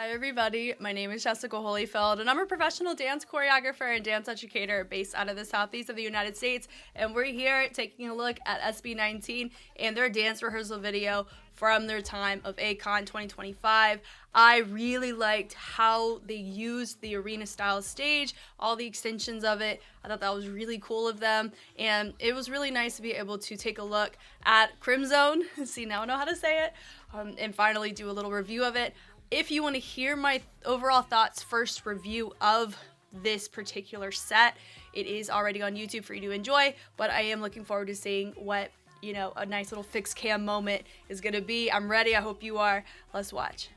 Hi everybody, my name is Jessica Holyfield and I'm a professional dance choreographer and dance educator based out of the southeast of the United States, and we're here taking a look at SB19 and their dance rehearsal video from their time of ACON 2025. I really liked how they used the arena style stage, all the extensions of it. I thought that was really cool of them, and it was really nice to be able to take a look at Crimzone, see now I know how to say it, and finally do a little review of it. If you want to hear my overall thoughts, first review of this particular set, it is already on YouTube for you to enjoy, but I am looking forward to seeing what, a nice little fixed cam moment is going to be. I'm ready. I hope you are. Let's watch.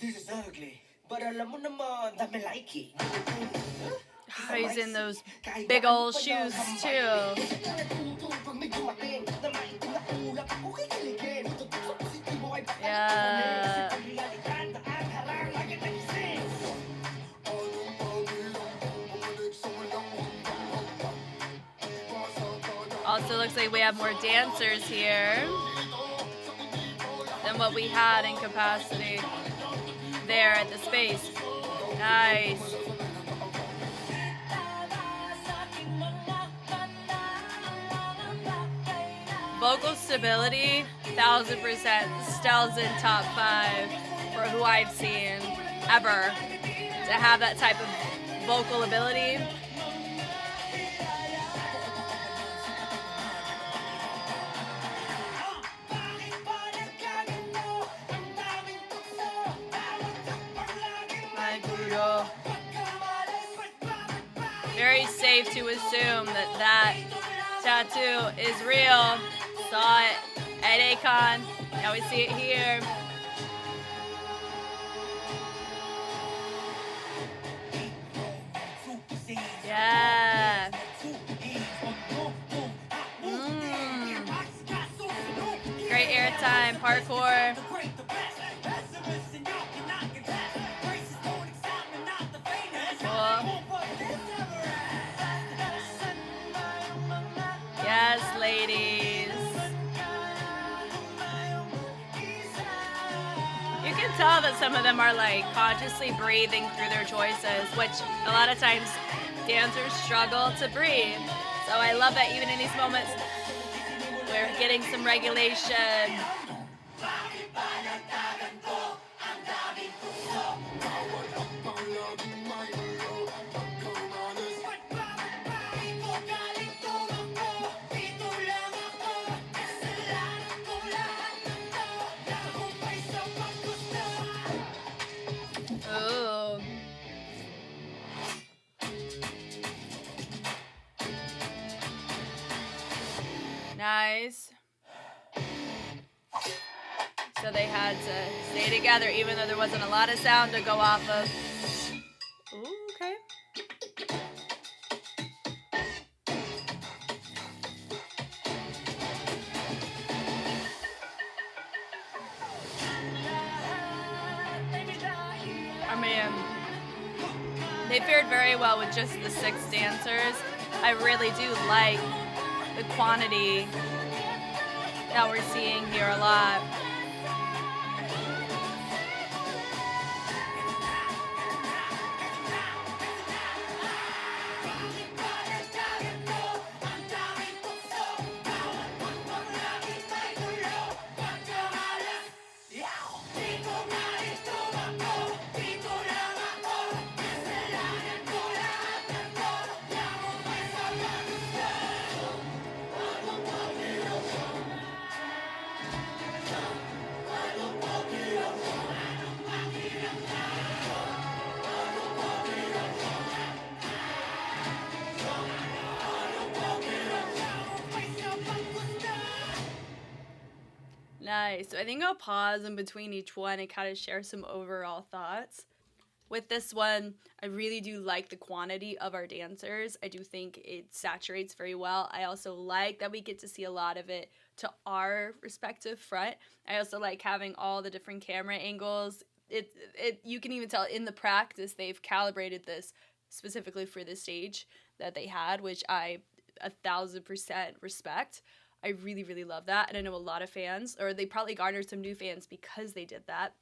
This is ugly, but alam mo naman, dami like it. He's in those big old shoes too. Yeah. Also looks like we have more dancers here than what we had in capacity there at the space. Nice. Vocal stability, 1000%. STELL's in top 5 for who I've seen ever to have that type of vocal ability. Very safe to assume that that tattoo is real. Saw it at ACON, now we see it here. Yeah. Great airtime, parkour. Cool. Yes, ladies. You can tell that some of them are like consciously breathing through their choices, which a lot of times dancers struggle to breathe. So I love that even in these moments we're getting some regulation. Ooh. Nice. So they had to stay together even though there wasn't a lot of sound to go off of. Ooh, okay. I mean, they fared very well with just the 6 dancers. I really do like the quantity that we're seeing here a lot. so I think I'll pause in between each one and kind of share some overall thoughts. With this one, I really do like the quantity of our dancers. I do think it saturates very well. I also like that we get to see a lot of it to our respective front. I also like having all the different camera angles. You can even tell in the practice they've calibrated this specifically for the stage that they had, which I 1,000% respect. I really, really love that. And I know a lot of fans, or they probably garnered some new fans because they did that.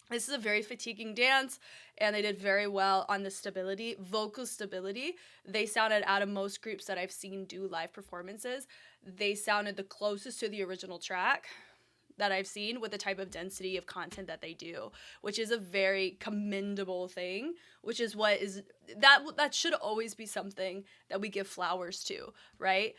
This is a very fatiguing dance, and they did very well on the stability, vocal stability. They sounded, out of most groups that I've seen do live performances, they sounded the closest to the original track that I've seen with the type of density of content that they do, which is a very commendable thing, which is what is, that should always be something that we give flowers to, right?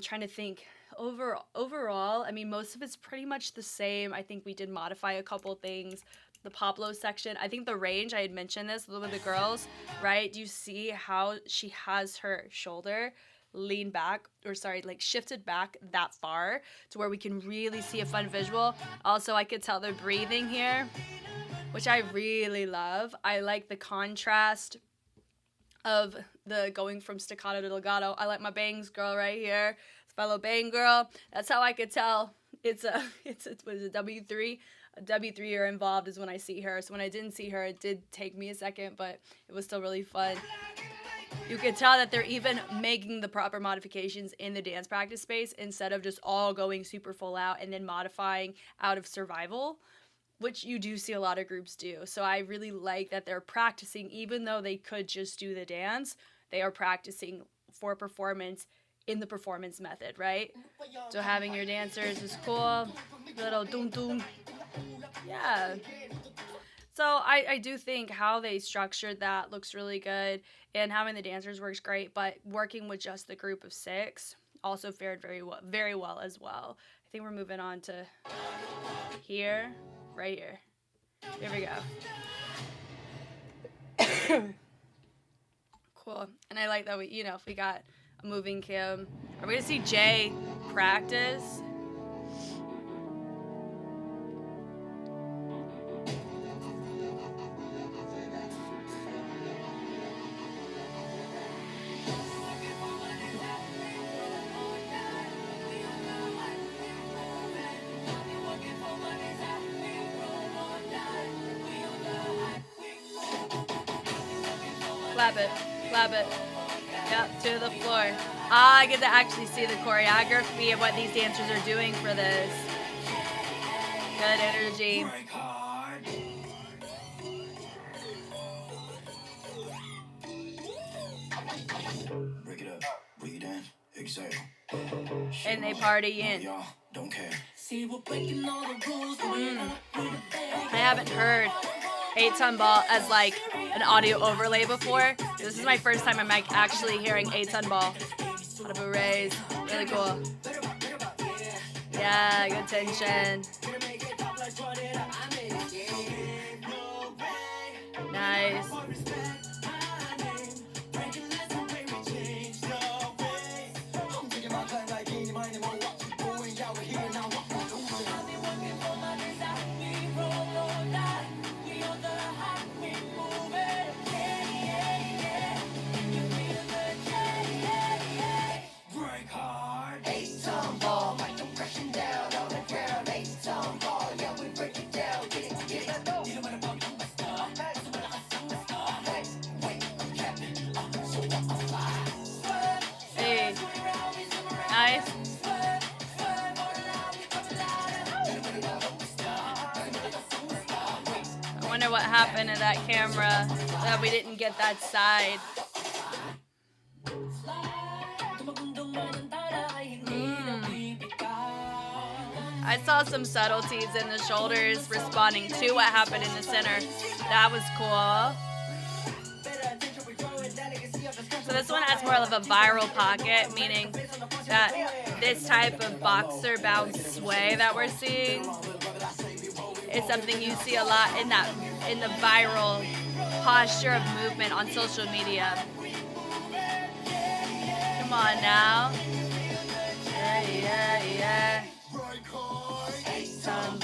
Trying to think. Overall, I mean, most of it's pretty much the same. I think we did modify a couple things. The Pablo section, I think the range, I had mentioned this with the girls, right? Do you see how she has her shoulder leaned back, or sorry, like shifted back that far to where we can really see a fun visual? Also, I could tell they're breathing here, which I really love. I like the contrast of the going from staccato to legato. I like my bangs girl right here. Fellow bang girl. That's how I could tell it's a W3. A W3er involved is when I see her. So when I didn't see her, it did take me a second, but it was still really fun. You could tell that they're even making the proper modifications in the dance practice space instead of just all going super full out and then modifying out of survival, which you do see a lot of groups do. So I really like that they're practicing, even though they could just do the dance, they are practicing for performance in the performance method, right? So having your dancers is cool. Little doom doom. Yeah. So I do think how they structured that looks really good, and having the dancers works great, but working with just the group of 6 also fared very well as well. I think we're moving on to here, right here. Here we go. Cool. And I like that we got a moving cam. Are we gonna see Jay practice? Clap it, clap it. Yep, to the floor. I get to actually see the choreography of what these dancers are doing for this. Good energy. Break it up, breathe in, exhale. And they party in. Don't care. I haven't heard 8-ton ball as like an audio overlay before. This is my first time I'm actually hearing 8-ton ball. What a raise. Really cool. Yeah, good tension. Nice. Hey. Nice. I wonder what happened to that camera that we didn't get that side. I saw some subtleties in the shoulders responding to what happened in the center. That was cool. So this one has more of a viral pocket, meaning that this type of boxer bounce sway that we're seeing is something you see a lot in the viral posture of movement on social media. Come on now. Yeah. 8-ton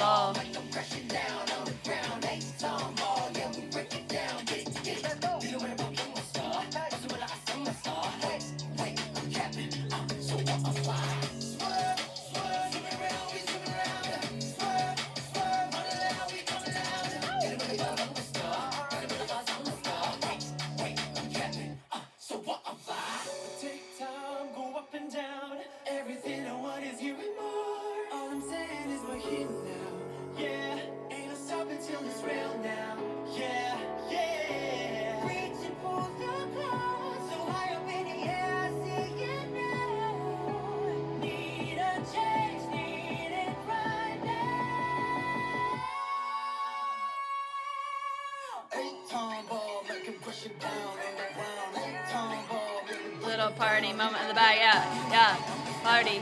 Little party moment in the back. Yeah. Party.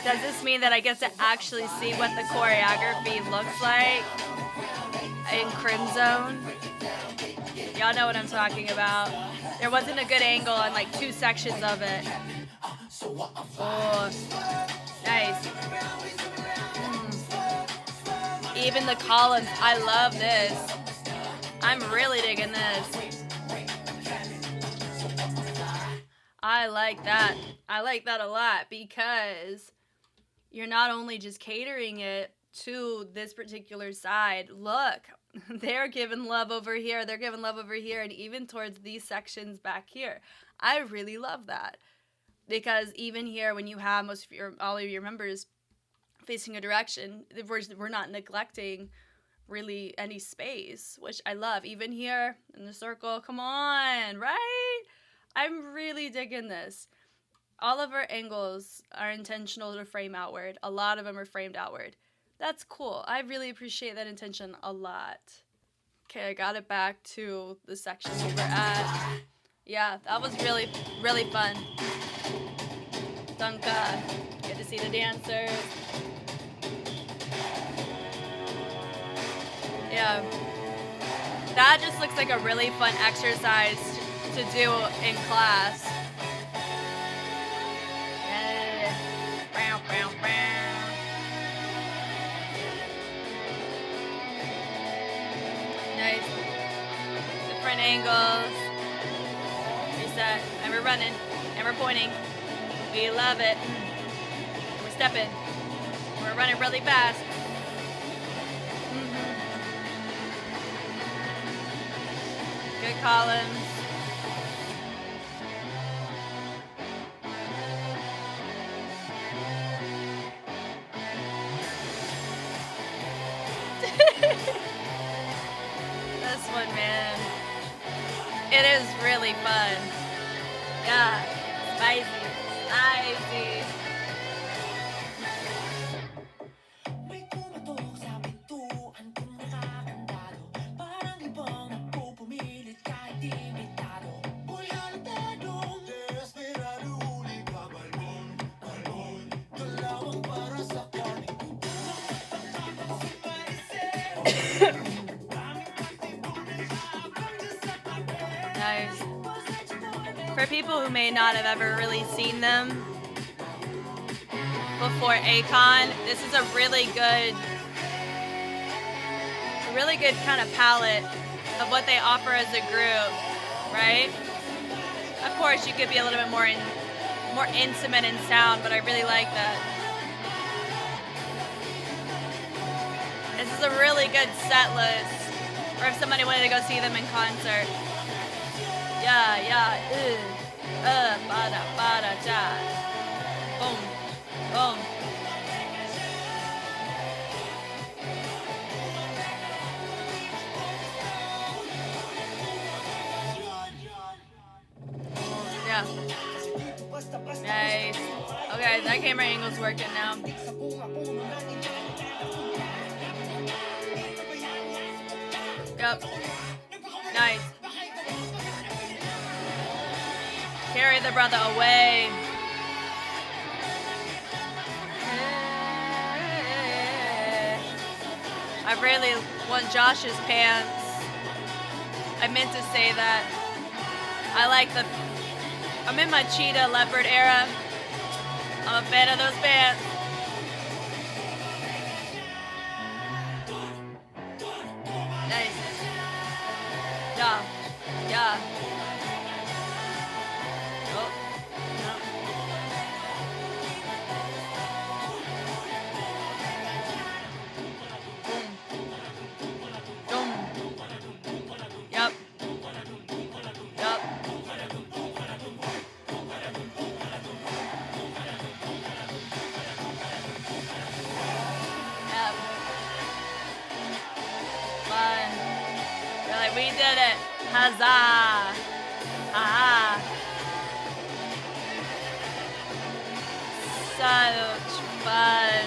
Does this mean that I get to actually see what the choreography looks like in Crimzone? Y'all know what I'm talking about. There wasn't a good angle on like 2 sections of it. Oh, nice. Even the columns, I love this. I'm really digging this. I like that. I like that a lot because you're not only just catering it to this particular side. Look, they're giving love over here. They're giving love over here, and even towards these sections back here. I really love that because even here, when you have all of your members facing a direction, we're not neglecting really any space, which I love. Even here in the circle, come on, right? I'm really digging this. All of our angles are intentional to frame outward. A lot of them are framed outward. That's cool. I really appreciate that intention a lot. Okay, I got it back to the section we were at. Yeah, that was really, really fun. Dunka. Get to see the dancers. Yeah. That just looks like a really fun exercise to do in class. Yeah. Bow, bow, bow. Nice. Different angles. Reset. And we're running. And we're pointing. We love it. We're stepping. We're running really fast. Good columns. This one, man. It is really fun. Yeah. Spicy. Nice. For people who may not have ever really seen them before ACON, this is a really good kind of palette of what they offer as a group, right? Of course, you could be a little bit more intimate in sound, but I really like that. This is a really good set list, or if somebody wanted to go see them in concert. Yeah, bada, bada, ja. Boom, boom. Yeah. Nice. Okay, that camera angle's working now. Yep. Nice. Carry the brother away. I really want Josh's pants. I meant to say that. I'm in my cheetah leopard era. I'm a fan of those pants. Nice. Yeah. Oh, no. Boom. Yep. Fun. We're like, we did it. Huzzah. Ah. Such fun.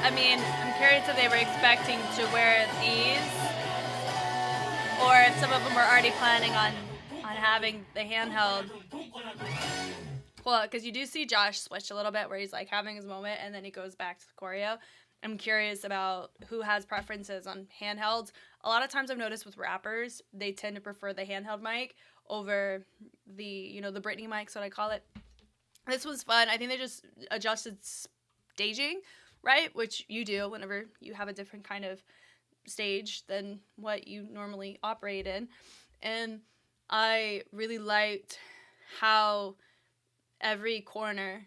I mean, I'm curious if they were expecting to wear these, or if some of them were already planning on having the handheld. Well, because you do see Josh switch a little bit where he's like having his moment and then he goes back to the choreo. I'm curious about who has preferences on handhelds. A lot of times I've noticed with rappers, they tend to prefer the handheld mic over the, you know, the Britney mic, so I call it. This was fun. I think they just adjusted staging, right? Which you do whenever you have a different kind of stage than what you normally operate in. And I really liked how every corner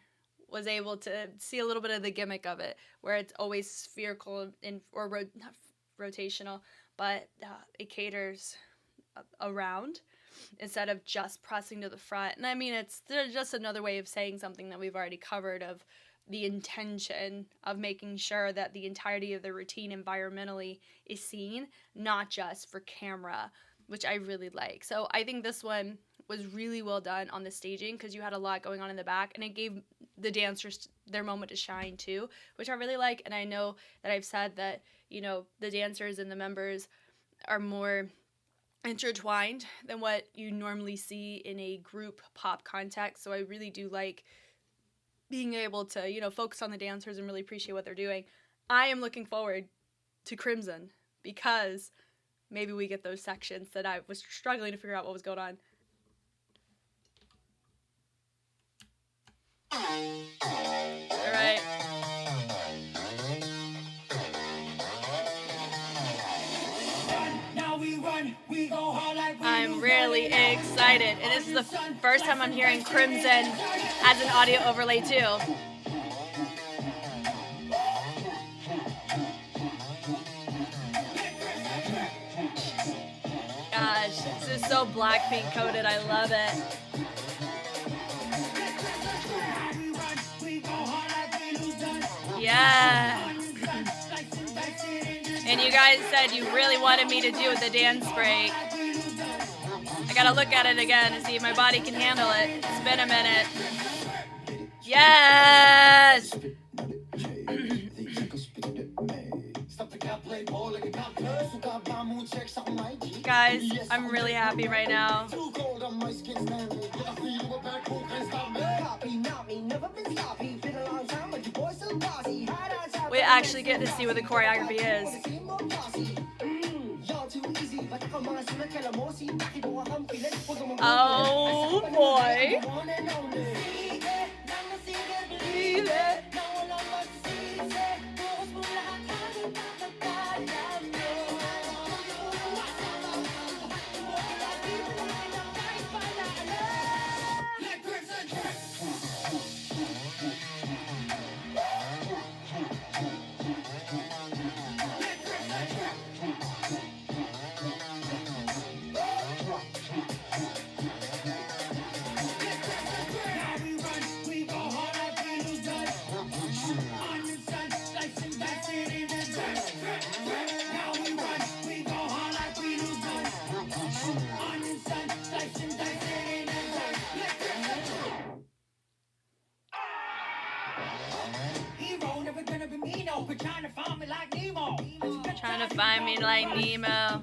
was able to see a little bit of the gimmick of it, where it's always spherical or not rotational, but it caters around instead of just pressing to the front. And I mean, it's just another way of saying something that we've already covered, of the intention of making sure that the entirety of the routine environmentally is seen, not just for camera, which I really like. So I think this one was really well done on the staging because you had a lot going on in the back, and it gave the dancers their moment to shine too, which I really like. And I know that I've said that, you know, the dancers and the members are more intertwined than what you normally see in a group pop context. So I really do like being able to, you know, focus on the dancers and really appreciate what they're doing. I am looking forward to Crimzone because maybe we get those sections that I was struggling to figure out what was going on. All right. I'm really excited. And this is the first time I'm hearing Crimzone as an audio overlay too. Gosh, this is so Blackpink coded. I love it. Yeah. And you guys said you really wanted me to do the dance break. I gotta look at it again and see if my body can handle it. It's been a minute. Yes! Guys, I'm really happy right now. We actually get to see what the choreography is. Oh boy. Trying to find me like Nemo.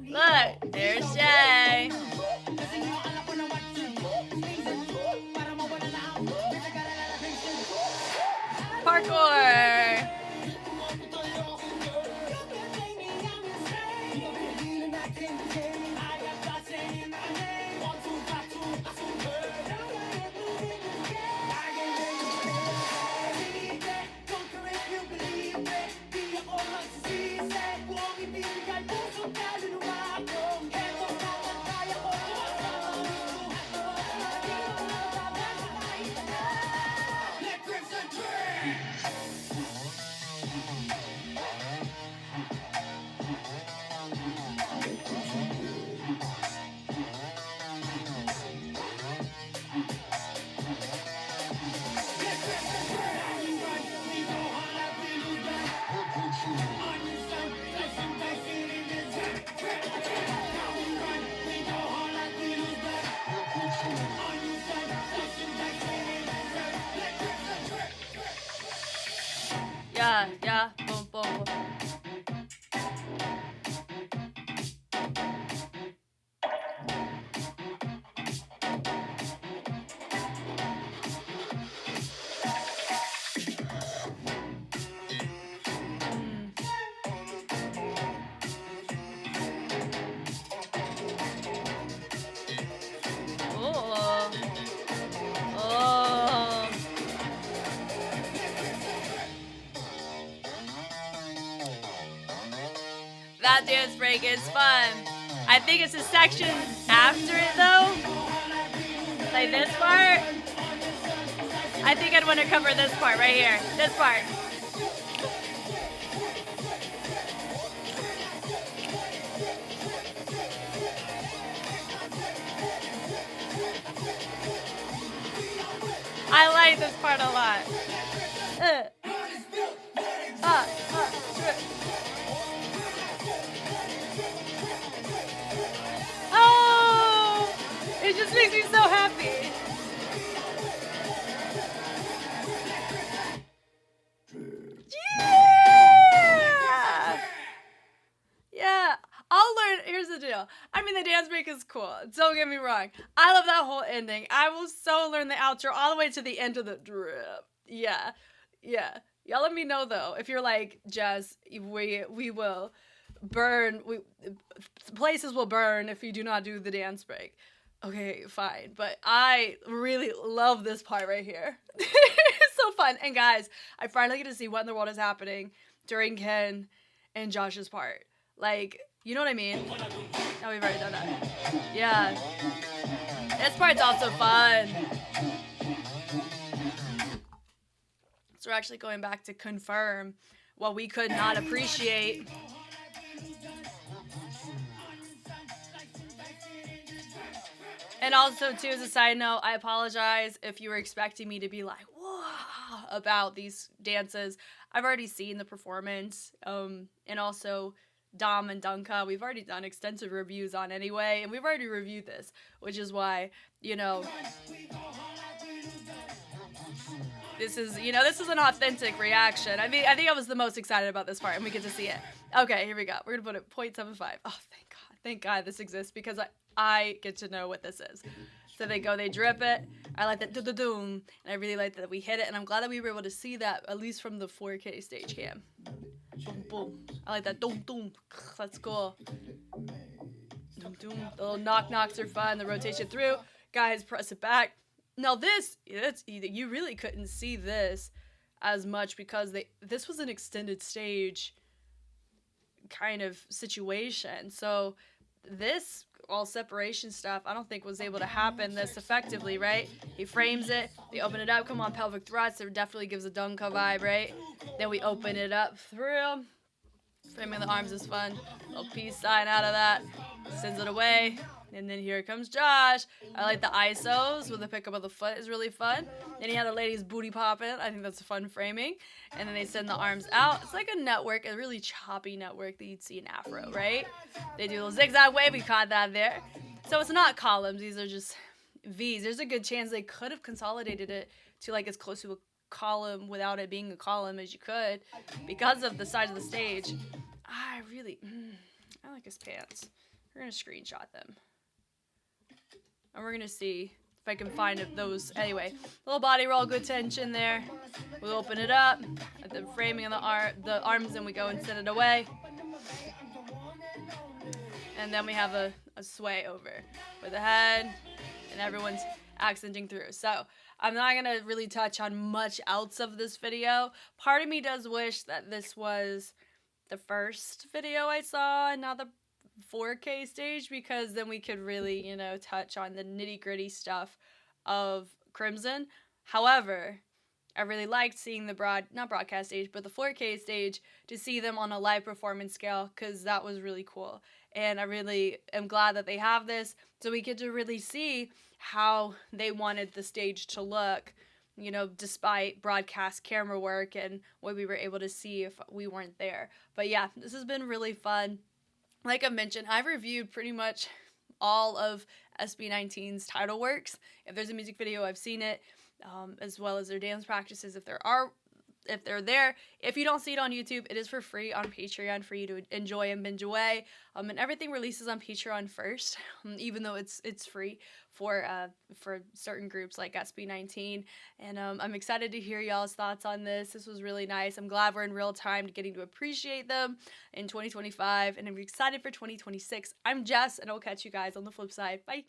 Look, there's Jay. Parkour. Yeah, yeah, boom, boom, boom. Oh. Oh. That dance break is fun. I think it's a section after it though. Like this part. I think I'd want to cover this part right here. This part. I like this part a lot. Oh, it just makes me so happy. Yeah! Yeah. I'll learn. Here's the deal. I mean, the dance break is cool. Don't get me wrong. I love that whole ending. I will so learn the outro all the way to the end of the drip. Yeah. Yeah. Y'all let me know, though, if you're like, Jess, we will burn. Places will burn if you do not do the dance break. Okay, fine. But I really love this part right here. It's so fun. And guys, I finally get to see what in the world is happening during Ken and Josh's part. Like, you know what I mean? Oh, we've already done that. Yeah. This part's also fun. So we're actually going back to confirm what we could not appreciate. And also, too, as a side note, I apologize if you were expecting me to be like, whoa, about these dances. I've already seen the performance, and also Dom and Dunka, we've already done extensive reviews on anyway, and we've already reviewed this, which is why, you know, this is an authentic reaction. I mean, I think I was the most excited about this part, and we get to see it. Okay, here we go. We're gonna put it 0.75. Oh, thank God this exists, because I get to know what this is. So they drip it. I like that doom, and I really like that we hit it, and I'm glad that we were able to see that, at least from the 4K stage cam. Boom, boom. I like that doom, doom. That's cool. Doom, doom. The little knock-knocks are fun. The rotation through. Guys, press it back. Now you really couldn't see this as much because this was an extended stage kind of situation. So this all separation stuff, I don't think was able to happen this effectively, right? He frames it, they open it up, come on, pelvic thrusts, it definitely gives a Dunka vibe, right? Then we open it up through. Framing the arms is fun. Little peace sign out of that. Sends it away. And then here comes Josh. I like the ISOs with the pickup of the foot is really fun. Then he had the lady's booty popping. I think that's a fun framing. And then they send the arms out. It's like a network, a really choppy network that you'd see in Afro, right? They do a little zigzag wave. We caught that there. So it's not columns. These are just V's. There's a good chance they could have consolidated it to like as close to a column without it being a column as you could because of the size of the stage. I like his pants. We're going to screenshot them. And we're going to see if I can find those. Anyway, little body roll, good tension there. We'll open it up. At the framing of the arms, and we go and send it away. And then we have a sway over with the head, and everyone's accenting through. So I'm not going to really touch on much else of this video. Part of me does wish that this was the first video I saw and not the 4K stage, because then we could really, touch on the nitty-gritty stuff of Crimzone. However, I really liked seeing the not broadcast stage, but the 4K stage, to see them on a live performance scale, because that was really cool. And I really am glad that they have this, so we get to really see how they wanted the stage to look, despite broadcast camera work and what we were able to see if we weren't there. But yeah, this has been really fun. Like I mentioned, I've reviewed pretty much all of SB19's title works. If there's a music video, I've seen it, as well as their dance practices. If there are if they're there. If you don't see it on YouTube, it is for free on Patreon for you to enjoy and binge away. And everything releases on Patreon first, even though it's free for certain groups like SB19. And I'm excited to hear y'all's thoughts on this. This was really nice. I'm glad we're in real time getting to appreciate them in 2025, and I'm excited for 2026. I'm Jess, and I'll catch you guys on the flip side. Bye.